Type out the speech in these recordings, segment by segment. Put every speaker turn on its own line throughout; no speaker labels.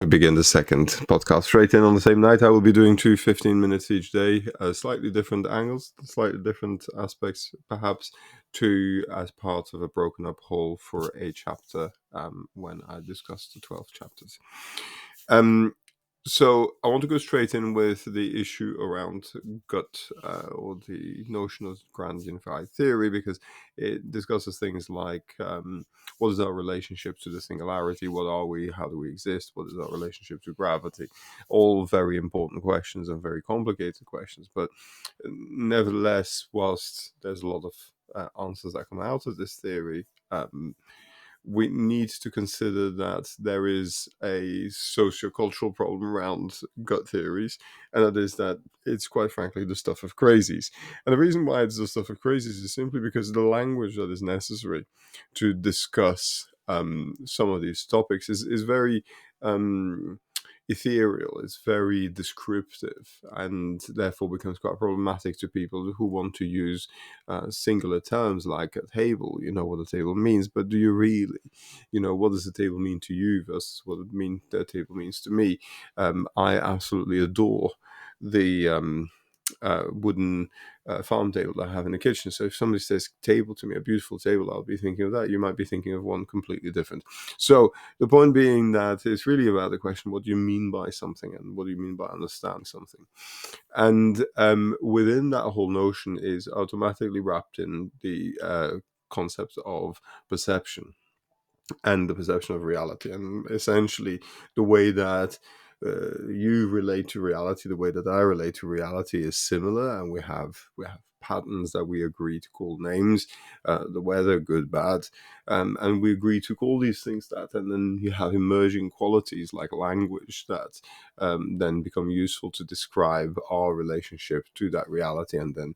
Begin the second podcast straight in on the same night. I will be doing two 15 minutes each day, slightly different angles, slightly different aspects, perhaps, to as part of a broken up whole for a chapter when I discuss the 12 chapters. So I want to go straight in with the issue around gut or the notion of grand unified theory, because it discusses things like what is our relationship to the singularity, what are we, how do we exist, what is our relationship to gravity, all very important questions and very complicated questions. But nevertheless, whilst there's a lot of answers that come out of this theory, we need to consider that there is a socio-cultural problem around gut theories, and that is that it's quite frankly the stuff of crazies. And the reason why it's the stuff of crazies is simply because the language that is necessary to discuss some of these topics is very ethereal, it's very descriptive, and therefore becomes quite problematic to people who want to use singular terms like a table. You know what a table means, but do you really? What does a table mean to you versus what the table means to me? I absolutely adore the wooden farm table that I have in the kitchen. So if somebody says table to me, a beautiful table, I'll be thinking of that. You might be thinking of one completely different. So the point being that it's really about the question, what do you mean by something, and what do you mean by understand something? And within that whole notion is automatically wrapped in the concept of perception and the perception of reality. And essentially, the way that you relate to reality, the way that I relate to reality is similar, and we have patterns that we agree to call names, the weather, good, bad, and we agree to call these things that, and then you have emerging qualities like language that then become useful to describe our relationship to that reality, and then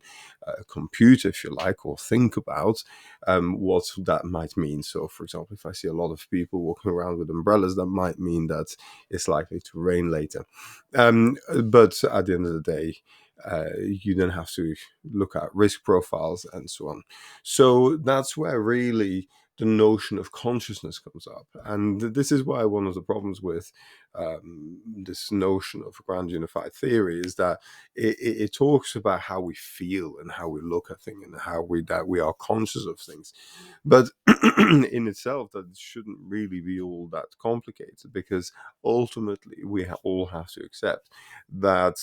compute, if you like, or think about what that might mean. So, for example, if I see a lot of people walking around with umbrellas, that might mean that it's likely to rain later. But at the end of the day, you then have to look at risk profiles and so on. So that's where really the notion of consciousness comes up. And this is why one of the problems with this notion of grand unified theory is that it talks about how we feel and how we look at things and how we are conscious of things. But in itself, that shouldn't really be all that complicated, because ultimately we all have to accept that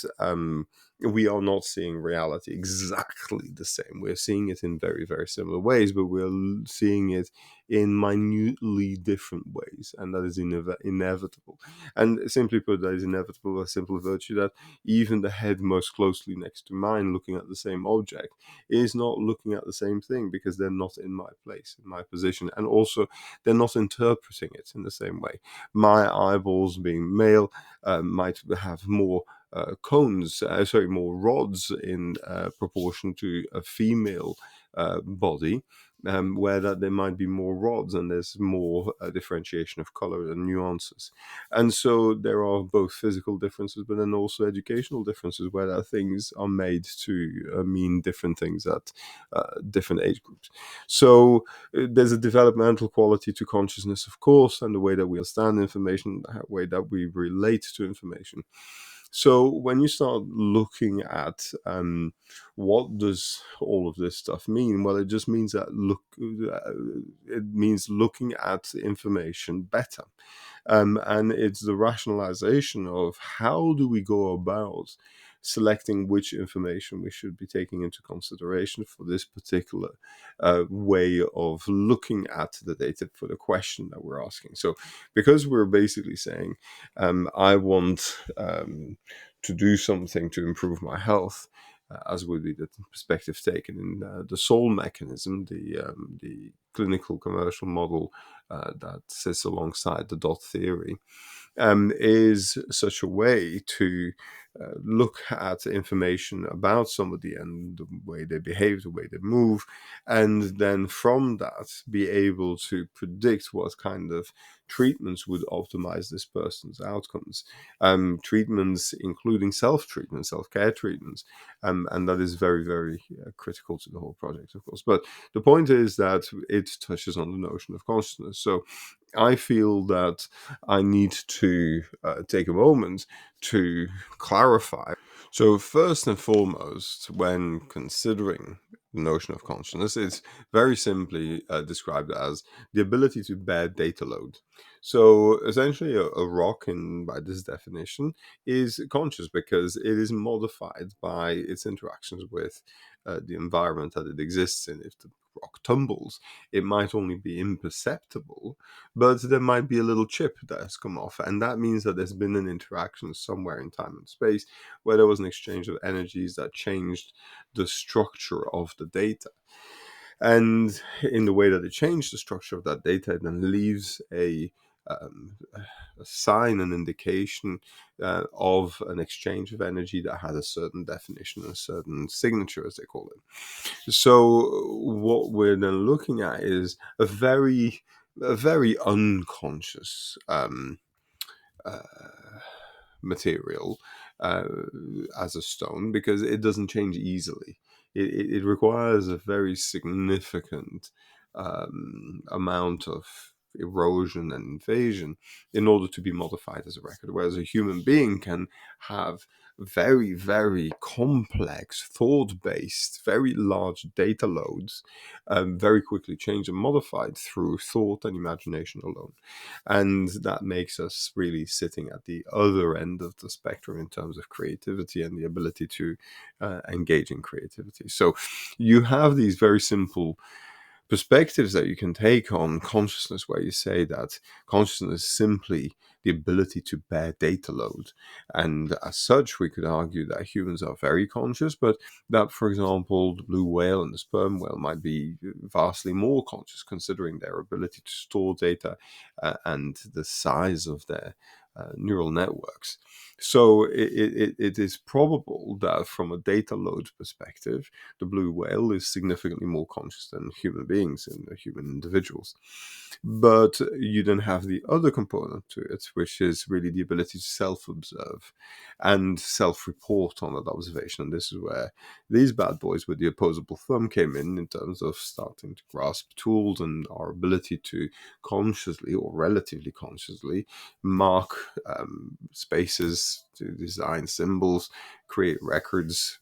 we are not seeing reality exactly the same. We're seeing it in very, very similar ways, but we're seeing it in minutely different ways, and that is inevitable. And simply put, that is inevitable, a simple virtue that even the head most closely next to mine, looking at the same object, is not looking at the same thing, because they're not in my place, in my position, and also they're not interpreting it in the same way. My eyeballs, being male, might have more more rods in proportion to a female body, where that there might be more rods and there's more differentiation of color and nuances. And so there are both physical differences, but then also educational differences, where that things are made to mean different things at different age groups. So there's a developmental quality to consciousness, of course, and the way that we understand information, the way that we relate to information. So when you start looking at what does all of this stuff mean, well, it just means that it means looking at information better, and it's the rationalization of how do we go about selecting which information we should be taking into consideration for this particular way of looking at the data for the question that we're asking. So because we're basically saying, I want to do something to improve my health, as would be the perspective taken in the soul mechanism, the clinical commercial model that sits alongside the dot theory, is such a way to look at information about somebody and the way they behave, the way they move, and then from that be able to predict what kind of treatments would optimize this person's outcomes. Treatments including self-treatment, self-care treatments, and that is very, very critical to the whole project, of course. But the point is that it touches on the notion of consciousness. So I feel that I need to take a moment to clarify. So, first and foremost, when considering the notion of consciousness, it's very simply described as the ability to bear data load. So, essentially, a rock, by this definition, is conscious because it is modified by its interactions with the environment that it exists in. If the rock tumbles, it might only be imperceptible, but there might be a little chip that has come off, and that means that there's been an interaction somewhere in time and space where there was an exchange of energies that changed the structure of the data. And in the way that it changed the structure of that data, it then leaves a sign, an indication of an exchange of energy that has a certain definition, a certain signature, as they call it. So, what we're then looking at is a very unconscious uh, material uh, as a stone, because it doesn't change easily. It requires a very significant amount of erosion and invasion in order to be modified as a record, whereas a human being can have very, very complex, thought-based, very large data loads very quickly changed and modified through thought and imagination alone. And that makes us really sitting at the other end of the spectrum in terms of creativity and the ability to engage in creativity. So you have these very simple perspectives that you can take on consciousness, where you say that consciousness is simply the ability to bear data load. And as such, we could argue that humans are very conscious, but that, for example, the blue whale and the sperm whale might be vastly more conscious, considering their ability to store data and the size of their neural networks. So it is probable that from a data load perspective, the blue whale is significantly more conscious than human beings and human individuals. But you then have the other component to it, which is really the ability to self-observe and self-report on that observation. And this is where these bad boys with the opposable thumb came in terms of starting to grasp tools and our ability to consciously or relatively consciously mark spaces, to design symbols, create records,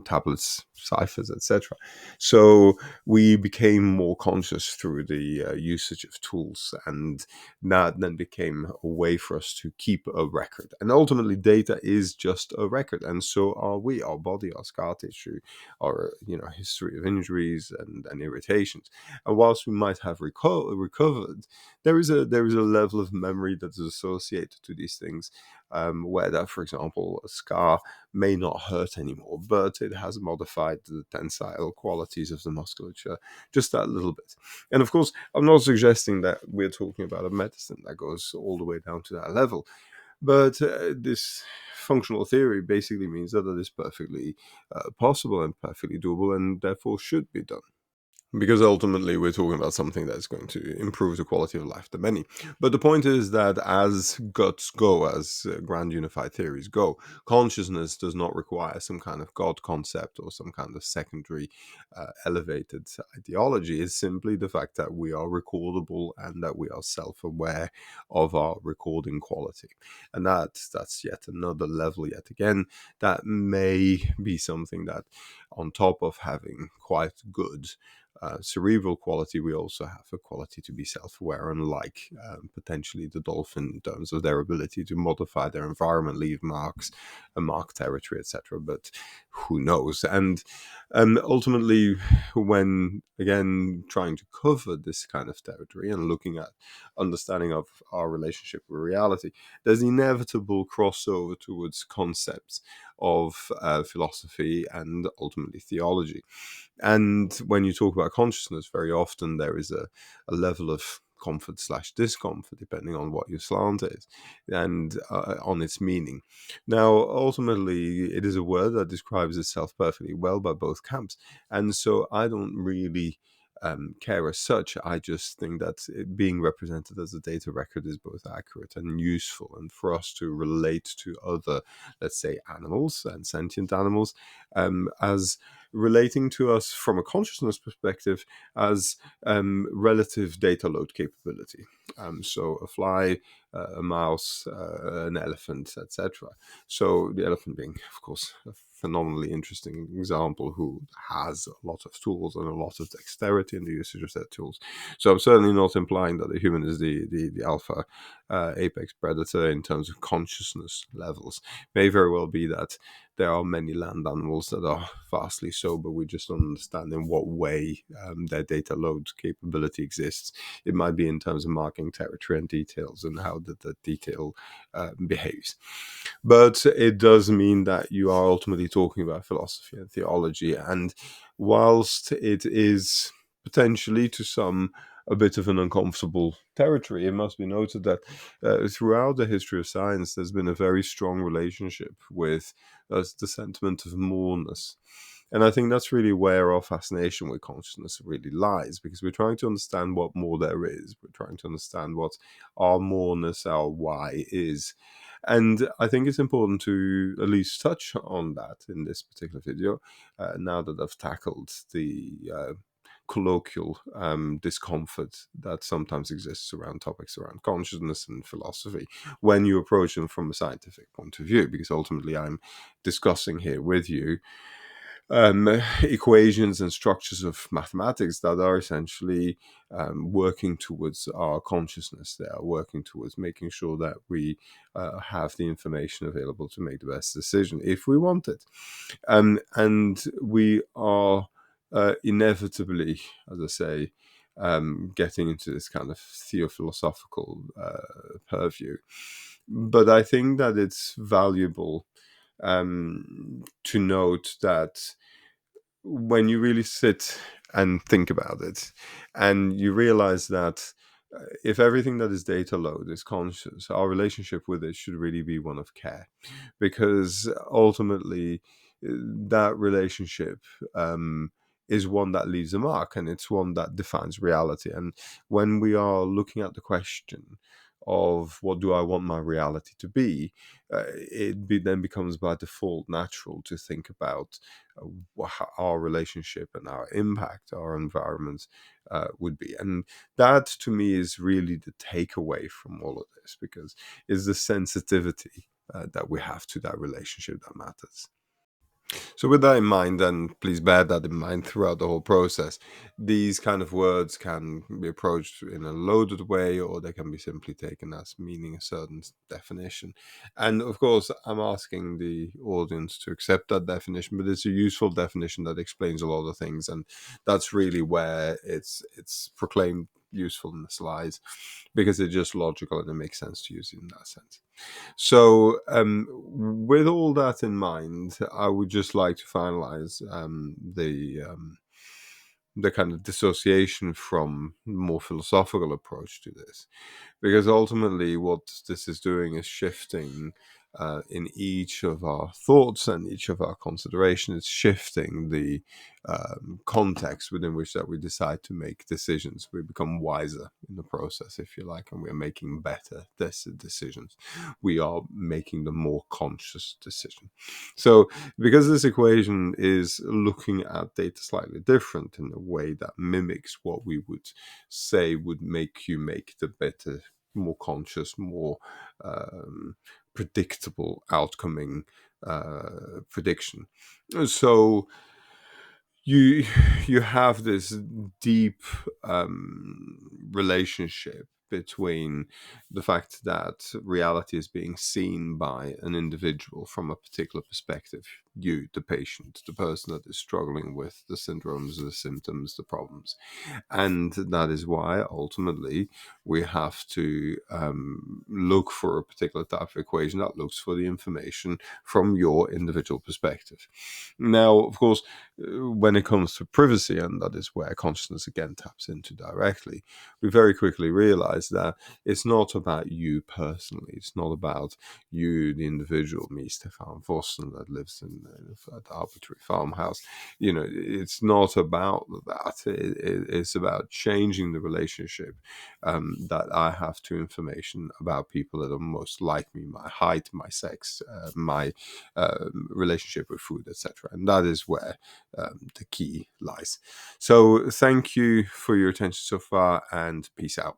tablets, ciphers, etc. So we became more conscious through the usage of tools, and that then became a way for us to keep a record. And ultimately, data is just a record, and so are we. Our body, our scar tissue, our history of injuries and irritations. And whilst we might have recovered, there is a level of memory that is associated to these things, where that, for example, a scar may not hurt anymore, but it has modified the tensile qualities of the musculature just that little bit. And of course, I'm not suggesting that we're talking about a medicine that goes all the way down to that level, but this functional theory basically means that it is perfectly possible and perfectly doable, and therefore should be done. Because ultimately we're talking about something that's going to improve the quality of life to many. But the point is that as guts go, as grand unified theories go, consciousness does not require some kind of God concept or some kind of secondary elevated ideology. It's simply the fact that we are recordable and that we are self-aware of our recording quality. And that's yet another level yet again that may be something that, on top of having quite good cerebral quality, we also have a quality to be self-aware, unlike potentially the dolphin in terms of their ability to modify their environment, leave marks, and mark territory, etc. But who knows? And ultimately, when again trying to cover this kind of territory and looking at understanding of our relationship with reality, there's inevitable crossover towards concepts of philosophy and ultimately theology. And when you talk about consciousness, very often there is a level of comfort slash discomfort, depending on what your slant is and on its meaning. Now, ultimately, it is a word that describes itself perfectly well by both camps. And so I don't really care as such. I just think that it being represented as a data record is both accurate and useful. And for us to relate to other, let's say, animals and sentient animals as relating to us from a consciousness perspective as relative data load capability. So a fly, a mouse, an elephant, etc. So the elephant being, of course, a phenomenally interesting example who has a lot of tools and a lot of dexterity in the usage of said tools. So I'm certainly not implying that the human is the alpha apex predator in terms of consciousness levels. May very well be that there are many land animals that are vastly so, but we just don't understand in what way their data load capability exists. It might be in terms of marking territory and details and how the detail behaves. But it does mean that you are ultimately talking about philosophy and theology. And whilst it is potentially to some a bit of an uncomfortable territory, it must be noted that throughout the history of science, there's been a very strong relationship with the sentiment of moreness. And I think that's really where our fascination with consciousness really lies, because we're trying to understand what more there is. We're trying to understand what our moreness, our why is. And I think it's important to at least touch on that in this particular video, now that I've tackled the colloquial discomfort that sometimes exists around topics around consciousness and philosophy when you approach them from a scientific point of view, because ultimately I'm discussing here with you equations and structures of mathematics that are essentially working towards our consciousness. They are working towards making sure that we have the information available to make the best decision if we want it. And we are inevitably, as I say, getting into this kind of theophilosophical purview. But I think that it's valuable to note that when you really sit and think about it, and you realize that if everything that is data load is conscious, our relationship with it should really be one of care, because ultimately that relationship is one that leaves a mark, and it's one that defines reality. And when we are looking at the question of what do I want my reality to be, then becomes by default natural to think about our relationship and our impact, our environment would be. And that to me is really the takeaway from all of this, because it's the sensitivity that we have to that relationship that matters. So with that in mind, and please bear that in mind throughout the whole process, these kind of words can be approached in a loaded way, or they can be simply taken as meaning a certain definition. And of course, I'm asking the audience to accept that definition, but it's a useful definition that explains a lot of things, and that's really where it's proclaimed usefulness lies, because it's just logical and it makes sense to use it in that sense. So, with all that in mind, I would just like to finalize the kind of dissociation from more philosophical approach to this, because ultimately what this is doing is shifting in each of our thoughts and each of our considerations, shifting the context within which that we decide to make decisions. We become wiser in the process, if you like, and we are making better decisions. We are making the more conscious decision. So because this equation is looking at data slightly different in a way that mimics what we would say would make you make the better, more conscious, more predictable outcoming prediction. So you have this deep relationship between the fact that reality is being seen by an individual from a particular perspective, you, the patient, the person that is struggling with the syndromes, the symptoms, the problems. And that is why ultimately we have to look for a particular type of equation that looks for the information from your individual perspective. Now, of course, when it comes to privacy, and that is where consciousness again taps into directly, we very quickly realize that it's not about you personally. It's not about you, the individual, me, Stefan Vossen, that lives in at the arbitrary farmhouse. It's not about that. It's about changing the relationship that I have to information about people that are most like me, my height, my sex, my relationship with food, etc. And that is where the key lies. So thank you for your attention so far, and peace out.